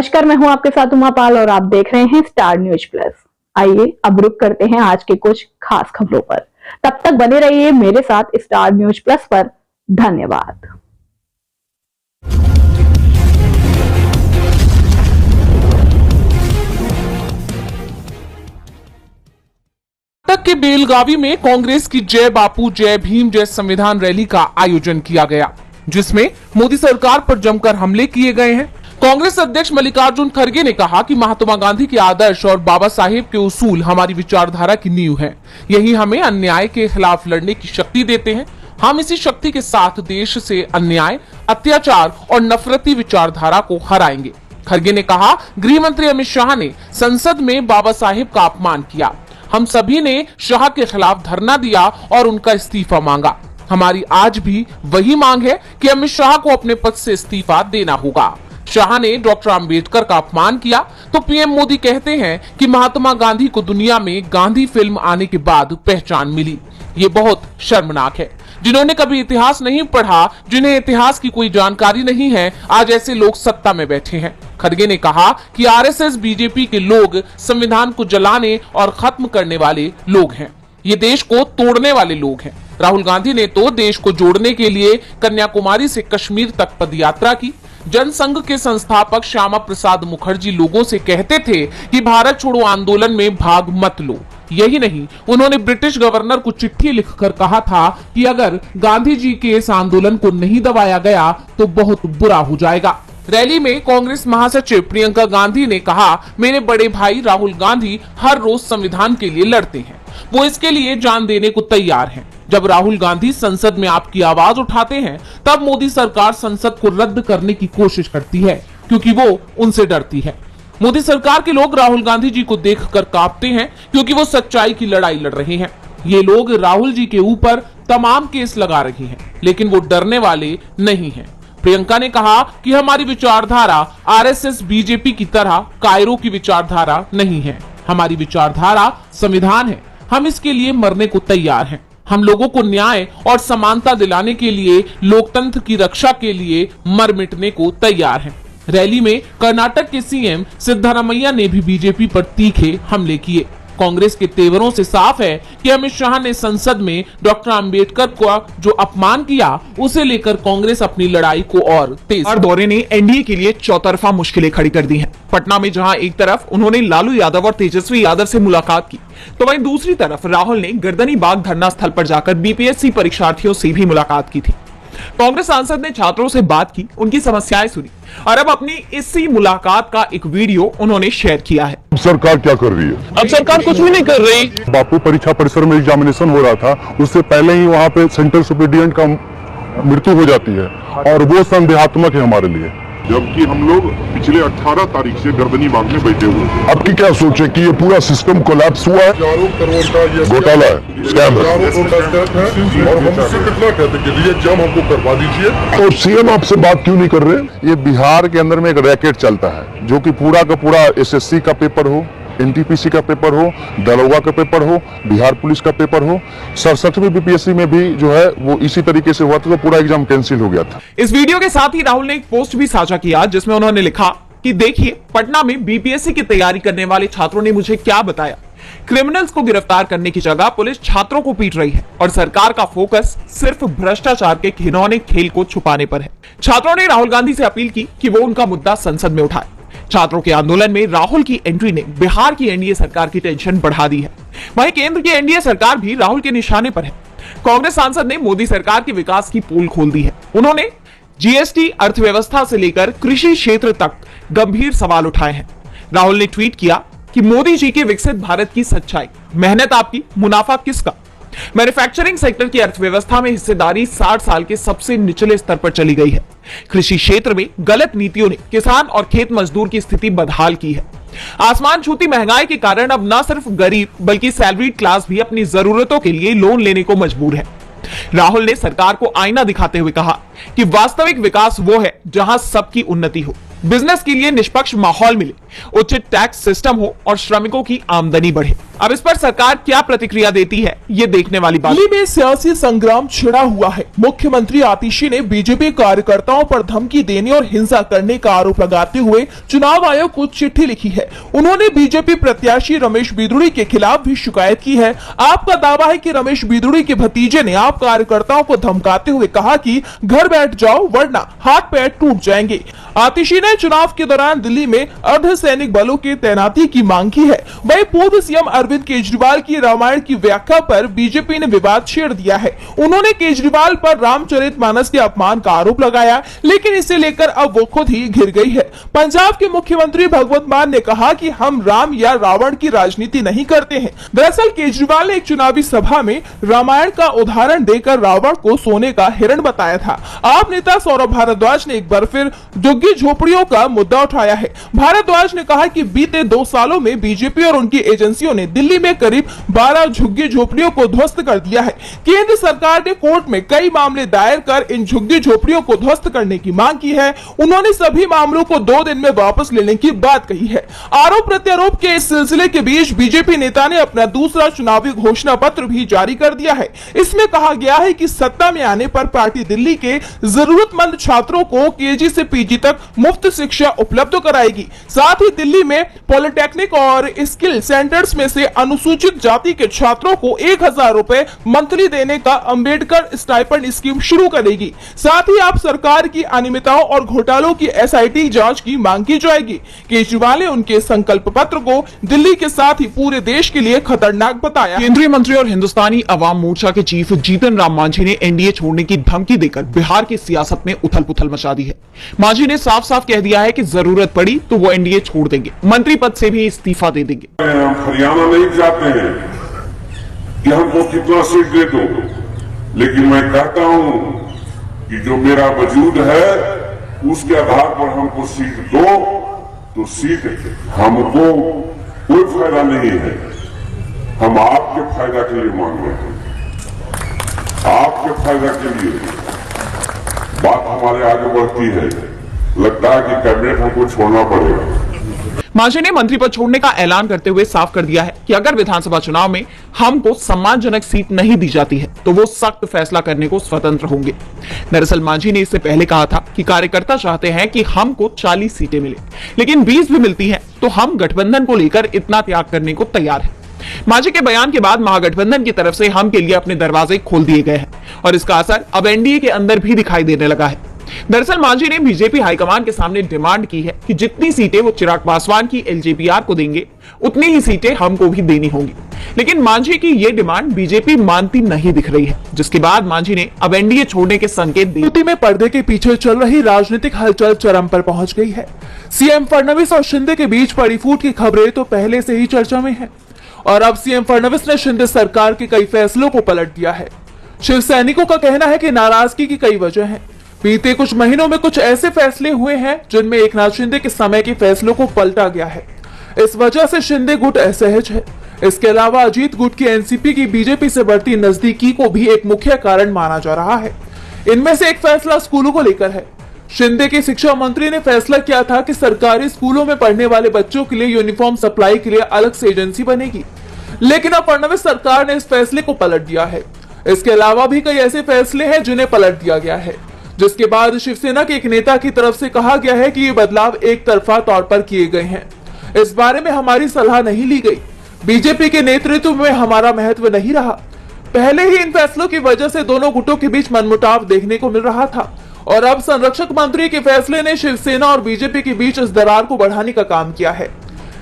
नमस्कार, मैं हूं आपके साथ उमा पाल और आप देख रहे हैं स्टार न्यूज प्लस। आइए अब रुक करते हैं आज के कुछ खास खबरों पर। तब तक बने रहिए मेरे साथ स्टार न्यूज प्लस पर। धन्यवाद। कर्नाटक के बेलगावी में कांग्रेस की जय बापू जय भीम जय संविधान रैली का आयोजन किया गया, जिसमें मोदी सरकार पर जमकर हमले किए गए हैं। कांग्रेस अध्यक्ष मल्लिकार्जुन खड़गे ने कहा कि महात्मा गांधी के आदर्श और बाबा साहेब के उसूल हमारी विचारधारा की नींव है। यही हमें अन्याय के खिलाफ लड़ने की शक्ति देते हैं। हम इसी शक्ति के साथ देश से अन्याय, अत्याचार और नफरती विचारधारा को हराएंगे। खड़गे ने कहा, गृह मंत्री अमित शाह ने संसद में बाबा साहेब का अपमान किया। हम सभी ने शाह के खिलाफ धरना दिया और उनका इस्तीफा मांगा। हमारी आज भी वही मांग है कि अमित शाह को अपने पद से इस्तीफा देना होगा। शाह ने डॉक्टर अंबेडकर का अपमान किया तो पीएम मोदी कहते हैं कि महात्मा गांधी को दुनिया में गांधी फिल्म आने के बाद पहचान मिली। ये बहुत शर्मनाक है। जिन्होंने कभी इतिहास नहीं पढ़ा, जिन्हें इतिहास की कोई जानकारी नहीं है, आज ऐसे लोग सत्ता में बैठे हैं। खड़गे ने कहा कि आरएसएस बीजेपी के लोग संविधान को जलाने और खत्म करने वाले लोग हैं। ये देश को तोड़ने वाले लोग हैं। राहुल गांधी ने तो देश को जोड़ने के लिए कन्याकुमारी से कश्मीर तक पदयात्रा की। जनसंघ के संस्थापक श्यामा प्रसाद मुखर्जी लोगों से कहते थे कि भारत छोड़ो आंदोलन में भाग मत लो। यही नहीं, उन्होंने ब्रिटिश गवर्नर को चिट्ठी लिखकर कहा था कि अगर गांधी जी के इस आंदोलन को नहीं दबाया गया तो बहुत बुरा हो जाएगा। रैली में कांग्रेस महासचिव प्रियंका गांधी ने कहा, मेरे बड़े भाई राहुल गांधी हर रोज संविधान के लिए लड़ते हैं। वो इसके लिए जान देने को तैयार हैं। जब राहुल गांधी संसद में आपकी आवाज उठाते हैं, तब मोदी सरकार संसद को रद्द करने की कोशिश करती है, क्योंकि वो उनसे डरती है। मोदी सरकार के लोग राहुल गांधी जी को देखकर कांपते हैं, क्योंकि वो सच्चाई की लड़ाई लड़ रहे हैं। ये लोग राहुल जी के ऊपर तमाम केस लगा रहे हैं, लेकिन वो डरने वाले नहीं हैं। प्रियंका ने कहा कि हमारी विचारधारा आरएसएस बीजेपी की तरह कायरो की विचारधारा नहीं है। हमारी विचारधारा संविधान है। हम इसके लिए मरने को तैयार हैं। हम लोगों को न्याय और समानता दिलाने के लिए, लोकतंत्र की रक्षा के लिए मर मिटने को तैयार हैं। रैली में कर्नाटक के सीएम सिद्धरामैया ने भी बीजेपी पर तीखे हमले किए। कांग्रेस के तेवरों से साफ है कि अमित शाह ने संसद में डॉक्टर अंबेडकर का जो अपमान किया, उसे लेकर कांग्रेस अपनी लड़ाई को और तेज। दौरे ने एनडीए के लिए चौतरफा मुश्किलें खड़ी कर दी हैं। पटना में जहां एक तरफ उन्होंने लालू यादव और तेजस्वी यादव से मुलाकात की, तो वहीं दूसरी तरफ राहुल ने गर्दनी बाग धरना स्थल पर जाकर बीपीएससी परीक्षार्थियों से भी मुलाकात की थी। कांग्रेस सांसद ने छात्रों से बात की, उनकी समस्याएं सुनी और अब अपनी इसी मुलाकात का एक वीडियो उन्होंने शेयर किया है। अब सरकार क्या कर रही है? अब सरकार कुछ भी नहीं कर रही। बापू परीक्षा परिसर में एग्जामिनेशन हो रहा था, उससे पहले ही वहाँ पे सेंट्रल सुपरिटेंडेंट का मृत्यु हो जाती है और वो संदेहात्मक है हमारे लिए, जबकि हम लोग पिछले 18 तारीख से गर्दनी बाग में बैठे हुए हैं। आपकी क्या सोच है कि ये पूरा सिस्टम कोलैप्स हुआ है? हजारों करोड़ का ये घोटाला है, स्कैम है। और हमसे कितना कहते हैं कि एग्जाम हमको करवा दीजिए। तो सीएम आपसे बात क्यों नहीं कर रहे? ये बिहार के अंदर में एक रैकेट चलता है, जो कि पूरा का पूरा एसएससी का पेपर हो, एनटीपीसी का पेपर हो, दरोगा का पेपर हो, बिहार पुलिस का पेपर हो, 67वें बीपीएससी में भी जो है वो इसी तरीके से हुआ था, तो पूरा एग्जाम कैंसिल हो गया था। इस वीडियो के साथ ही राहुल ने एक पोस्ट भी साझा किया, जिसमें उन्होंने लिखा कि देखिए, पटना में बीपीएससी की तैयारी करने वाले छात्रों ने मुझे क्या बताया। क्रिमिनल्स को गिरफ्तार करने की जगह पुलिस छात्रों को पीट रही है और सरकार का फोकस सिर्फ भ्रष्टाचार के घिनौने खेल को छुपाने पर है। छात्रों ने राहुल गांधी से अपील की कि वो उनका मुद्दा संसद में उठाए। छात्रों के आंदोलन में राहुल की एंट्री ने बिहार की एनडीए सरकार की टेंशन बढ़ा दी है। वहीं केंद्र की एनडीए सरकार भी राहुल के निशाने पर है। कांग्रेस सांसद ने मोदी सरकार के विकास की पोल खोल दी है। उन्होंने जीएसटी, अर्थव्यवस्था से लेकर कृषि क्षेत्र तक गंभीर सवाल उठाए हैं। राहुल ने ट्वीट किया कि मोदी जी के विकसित भारत की सच्चाई, मेहनत आपकी, मुनाफा किसका। मैन्युफैक्चरिंग सेक्टर की अर्थव्यवस्था में हिस्सेदारी 60 साल के सबसे निचले स्तर पर चली गई है। कृषि क्षेत्र में गलत नीतियों ने किसान और खेत मजदूर की स्थिति बदहाल की है। आसमान छूती महंगाई के कारण अब न सिर्फ गरीब बल्कि सैलरीड क्लास भी अपनी जरूरतों के लिए लोन लेने को मजबूर है। राहुल ने सरकार को आईना दिखाते हुए कहा कि वास्तविक विकास वो है जहां सबकी उन्नति हो। बिजनेस के लिए निष्पक्ष माहौल मिले, उचित टैक्स सिस्टम हो और श्रमिकों की आमदनी बढ़े। अब इस पर सरकार क्या प्रतिक्रिया देती है, ये देखने वाली बात। दिल्ली में सियासी संग्राम छिड़ा हुआ है। मुख्यमंत्री आतिशी ने बीजेपी कार्यकर्ताओं पर धमकी देने और हिंसा करने का आरोप लगाते हुए चुनाव आयोग को चिट्ठी लिखी है। उन्होंने बीजेपी प्रत्याशी रमेश बिदुड़ी के खिलाफ भी शिकायत की है। आपका दावा है कि रमेश बिदुड़ी के भतीजे ने आप कार्यकर्ताओं को धमकाते हुए कहा कि घर बैठ जाओ वरना हाथ पैर टूट जाएंगे। आतिशी ने चुनाव के दौरान दिल्ली में अर्धसैनिक बलों की तैनाती की मांग की है। वहीं पूर्व सीएम अरविंद केजरीवाल की रामायण की व्याख्या पर बीजेपी ने विवाद छेड़ दिया है। उन्होंने केजरीवाल पर रामचरितमानस के अपमान का आरोप लगाया, लेकिन इसे लेकर अब वो खुद ही घिर गई है। पंजाब के मुख्यमंत्री भगवंत मान ने कहा कि हम राम या रावण की राजनीति नहीं करते हैं। दरअसल केजरीवाल ने एक चुनावी सभा में रामायण का उदाहरण देकर रावण को सोने का हिरण बताया था। आप नेता सौरभ भारद्वाज ने एक बार फिर झुग्गी झोपड़ियों का मुद्दा उठाया है। भारद्वाज ने कहा कि बीते 2 सालों में बीजेपी और उनकी एजेंसियों ने दिल्ली में करीब 12 झुग्गी झोपड़ियों को ध्वस्त कर दिया है। केंद्र सरकार ने कोर्ट में कई मामले दायर कर इन झुग्गी झोपड़ियों को ध्वस्त करने की मांग की है। उन्होंने सभी मामलों को 2 दिन में वापस लेने की बात कही है। आरोप प्रत्यारोप के इस सिलसिले के बीच बीजेपी नेता ने अपना दूसरा चुनावी घोषणा पत्र भी जारी कर दिया है। इसमें कहा गया है कि सत्ता में आने पर पार्टी दिल्ली के जरूरतमंद छात्रों को केजी से पीजी तक मुफ्त शिक्षा उपलब्ध कराएगी। साथ ही दिल्ली में पॉलिटेक्निक और स्किल सेंटर्स में से अनुसूचित जाति के छात्रों को 1000 रुपए मंथली देने का अंबेडकर स्टाइपेंड स्कीम शुरू करेगी। साथ ही आप सरकार की अनियमितताओं और घोटालों की एसआईटी जांच की मांग की जाएगी। केजरीवाल ने उनके संकल्प पत्र को दिल्ली के साथ ही पूरे देश के लिए खतरनाक बताया। केंद्रीय मंत्री और हिंदुस्तानी अवाम मोर्चा के चीफ जीतन राम मांझी ने एनडीए छोड़ने की धमकी देकर बिहार की सियासत में उथल पुथल मचा दी है। मांझी ने साफ साफ कह दिया है कि जरूरत पड़ी तो वो एनडीए छोड़ देंगे, मंत्री पद से भी इस्तीफा दे देंगे। हम हरियाणा नहीं चाहते हैं कि हमको कितना सीट दे दो, लेकिन मैं कहता हूं कि जो मेरा वजूद है उसके आधार पर हमको सीट दो, तो सीट हमको कोई फायदा नहीं है। हम आपके फायदा के लिए मांग रहे हैं, आपके फायदा के लिए बात हमारे आगे बढ़ती है। लगता है कि कैबिनेट हमको छोड़ना पड़ेगा। मांझी ने मंत्री पद छोड़ने का ऐलान करते हुए साफ कर दिया है कि अगर विधानसभा चुनाव में हमको सम्मानजनक सीट नहीं दी जाती है तो वो सख्त फैसला करने को स्वतंत्र होंगे। दरअसल मांझी ने इससे पहले कहा था कि कार्यकर्ता चाहते हैं कि हमको 40 सीटें मिले, लेकिन 20 भी मिलती हैं तो हम गठबंधन को लेकर इतना त्याग करने को तैयार हैं। मांझी के बयान के बाद महागठबंधन की तरफ से हम के लिए अपने दरवाजे खोल दिए गए हैं और इसका असर अब एनडीए के अंदर भी दिखाई देने लगा है। दरअसल मांझी ने बीजेपी हाईकमान के सामने डिमांड की है कि जितनी सीटें वो चिराग पासवान की एलजेपीआर को देंगे उतनी ही सीटें हमको भी देनी होंगी, लेकिन मांझी की ये डिमांड बीजेपी मानती नहीं दिख रही है, जिसके बाद मांझी ने अब एनडीए छोड़ने के संकेत दिए। यूपी में पर्दे के पीछे चल रही राजनीतिक हलचल चरम पर पहुंच गई है। सीएम फडणवीस और शिंदे के बीच पड़ी फूट की खबरें तो पहले से ही चर्चा में है और अब सीएम फडणवीस ने शिंदे सरकार के कई फैसलों को पलट दिया है। शिव सैनिकों का कहना है कि नाराजगी की कई वजह हैं। बीते कुछ महीनों में कुछ ऐसे फैसले हुए हैं जिनमें एकनाथ शिंदे के समय के फैसलों को पलटा गया है। इस वजह से शिंदे गुट असहज है। इसके अलावा अजीत गुट की एनसीपी की बीजेपी से बढ़ती नजदीकी को भी एक मुख्य कारण माना जा रहा है। इनमें से एक फैसला स्कूलों को लेकर है। शिंदे के शिक्षा मंत्री ने फैसला किया था कि सरकारी स्कूलों में पढ़ने वाले बच्चों के लिए यूनिफॉर्म सप्लाई के लिए अलग से एजेंसी बनेगी, लेकिन अब फडणवीस सरकार ने इस फैसले को पलट दिया है। इसके अलावा भी कई ऐसे फैसले हैं जिन्हें पलट दिया गया है, जिसके बाद शिवसेना के एक नेता की तरफ से कहा गया है कि ये बदलाव एक तरफा तौर पर किए गए हैं। इस बारे में हमारी सलाह नहीं ली गई। बीजेपी के नेतृत्व में हमारा महत्व नहीं रहा। पहले ही इन फैसलों की वजह से दोनों गुटों के बीच मनमुटाव देखने को मिल रहा था और अब संरक्षक मंत्री के फैसले ने शिवसेना और बीजेपी के बीच इस दरार को बढ़ाने का काम किया है।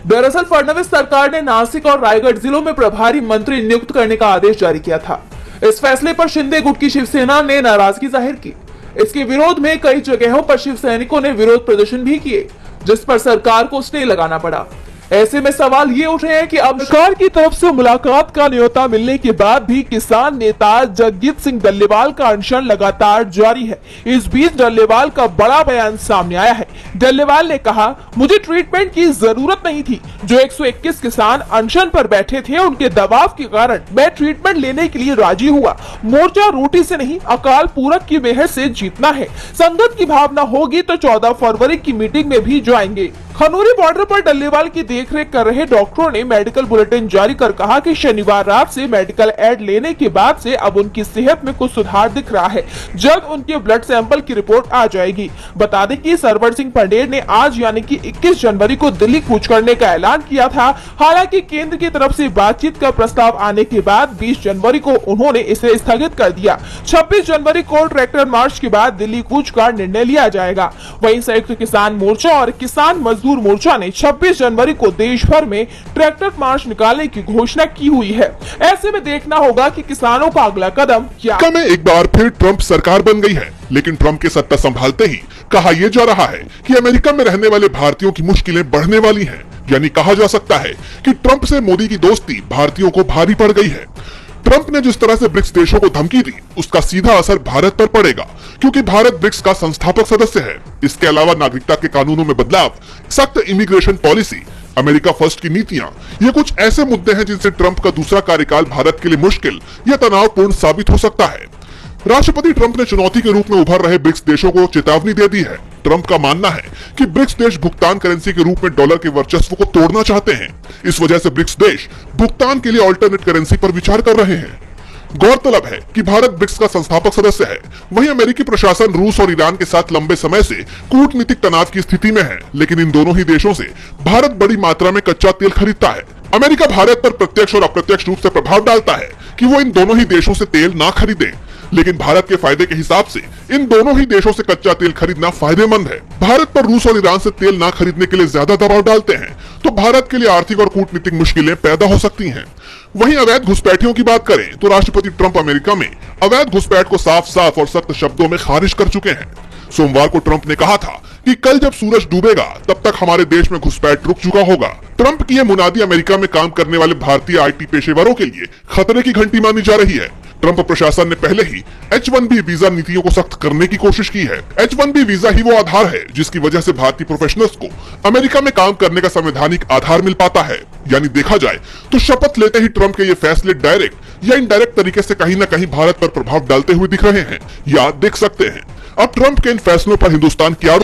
दरअसल फडणवीस सरकार ने नासिक और रायगढ़ जिलों में प्रभारी मंत्री नियुक्त करने का आदेश जारी किया था। इस फैसले पर शिंदे गुट की शिवसेना ने नाराजगी जाहिर की। इसके विरोध में कई जगहों पर शिव सैनिकों ने विरोध प्रदर्शन भी किए, जिस पर सरकार को स्टे लगाना पड़ा। ऐसे में सवाल ये उठ रहे हैं कि अब सरकार की तरफ से मुलाकात का न्योता मिलने के बाद भी किसान नेता जगजीत सिंह डल्लेवाल का अनशन लगातार जारी है। इस बीच डल्लेवाल का बड़ा बयान सामने आया है। डल्लेवाल ने कहा, मुझे ट्रीटमेंट की जरूरत नहीं थी। जो 121 किसान अनशन पर बैठे थे उनके दबाव के कारण मैं ट्रीटमेंट लेने के लिए राजी हुआ। मोर्चा रोटी से नहीं अकाल पूरक की मेहर से जीतना है। संगत की भावना होगी तो 14 फरवरी की मीटिंग में भी जाएंगे। खनौरी बॉर्डर पर डल्लेवाल की देखरेख कर रहे डॉक्टरों ने मेडिकल बुलेटिन जारी कर कहा कि शनिवार रात से मेडिकल एड लेने के बाद से अब उनकी सेहत में कुछ सुधार दिख रहा है। जल्द उनके ब्लड सैंपल की रिपोर्ट आ जाएगी। बता दें कि सरवर सिंह पंडेर ने आज यानी कि 21 जनवरी को दिल्ली कूच करने का ऐलान किया था। हालांकि केंद्र की तरफ से बातचीत का प्रस्ताव आने के बाद 20 जनवरी को उन्होंने इसे स्थगित कर दिया। 26 जनवरी को ट्रैक्टर मार्च के बाद दिल्ली कूच का निर्णय लिया जाएगा। वहीं संयुक्त किसान मोर्चा और किसान मजदूर मोर्चा ने 26 जनवरी को देश भर में ट्रैक्टर मार्च निकालने की घोषणा की हुई है। ऐसे में देखना होगा कि किसानों का अगला कदम क्या। अमेरिका में एक बार फिर ट्रंप सरकार बन गई है, लेकिन ट्रंप के सत्ता संभालते ही कहा यह जा रहा है कि अमेरिका में रहने वाले भारतीयों की मुश्किलें बढ़ने वाली हैं। यानी कहा जा सकता है कि ट्रंप से मोदी की दोस्ती भारतीयों को भारी पड़ गई है। ट्रंप ने जिस तरह से ब्रिक्स देशों को धमकी दी, उसका सीधा असर भारत पर पड़ेगा, क्योंकि भारत ब्रिक्स का संस्थापक सदस्य है। इसके अलावा नागरिकता के कानूनों में बदलाव, सख्त इमिग्रेशन पॉलिसी, अमेरिका फर्स्ट की नीतियां, ये कुछ ऐसे मुद्दे हैं जिनसे ट्रंप का दूसरा कार्यकाल भारत के लिए मुश्किल या तनावपूर्ण साबित हो सकता है। राष्ट्रपति ट्रंप ने चुनौती के रूप में उभर रहे ब्रिक्स देशों को चेतावनी दे दी है। ट्रंप का मानना है कि ब्रिक्स देश भुगतान करेंसी के रूप में डॉलर के वर्चस्व को तोड़ना चाहते हैं। इस वजह से ब्रिक्स देश भुगतान के लिए अल्टरनेट करेंसी पर विचार कर रहे हैं। गौरतलब है कि भारत ब्रिक्स का संस्थापक सदस्य है। वहीं अमेरिकी प्रशासन रूस और ईरान के साथ लंबे समय से कूटनीतिक तनाव की स्थिति में है, लेकिन इन दोनों ही देशों से भारत बड़ी मात्रा में कच्चा तेल खरीदता है। अमेरिका भारत पर प्रत्यक्ष और अप्रत्यक्ष रूप से प्रभाव डालता है कि वो इन दोनों ही देशों से तेल ना खरीदे, लेकिन भारत के फायदे के हिसाब से इन दोनों ही देशों से कच्चा तेल खरीदना फायदेमंद है। भारत पर रूस और ईरान से तेल ना खरीदने के लिए ज्यादा दबाव डालते हैं तो भारत के लिए आर्थिक और कूटनीतिक मुश्किलें पैदा हो सकती हैं। वहीं अवैध घुसपैठियों की बात करें तो राष्ट्रपति ट्रंप अमेरिका में अवैध घुसपैठ को साफ साफ और सख्त शब्दों में खारिज कर चुके हैं। सोमवार को ट्रंप ने कहा था कि कल जब सूरज डूबेगा तब तक हमारे देश में घुसपैठ रुक चुका होगा। ट्रंप की यह मुनादी अमेरिका में काम करने वाले भारतीय आईटी पेशेवरों के लिए खतरे की घंटी मानी जा रही है। ट्रंप प्रशासन ने पहले ही H-1B वीजा नीतियों को सख्त करने की कोशिश की है। H-1B वीजा ही वो आधार है जिसकी वजह से भारतीय प्रोफेशनल्स को अमेरिका में काम करने का संवैधानिक आधार मिल पाता है। यानी देखा जाए तो शपथ लेते ही ट्रंप के ये फैसले डायरेक्ट या इनडायरेक्ट तरीके से कहीं न कहीं भारत पर प्रभाव डालते हुए दिख रहे हैं या दिख सकते हैं। अब ट्रंप के इन फैसलों पर हिंदुस्तान क्या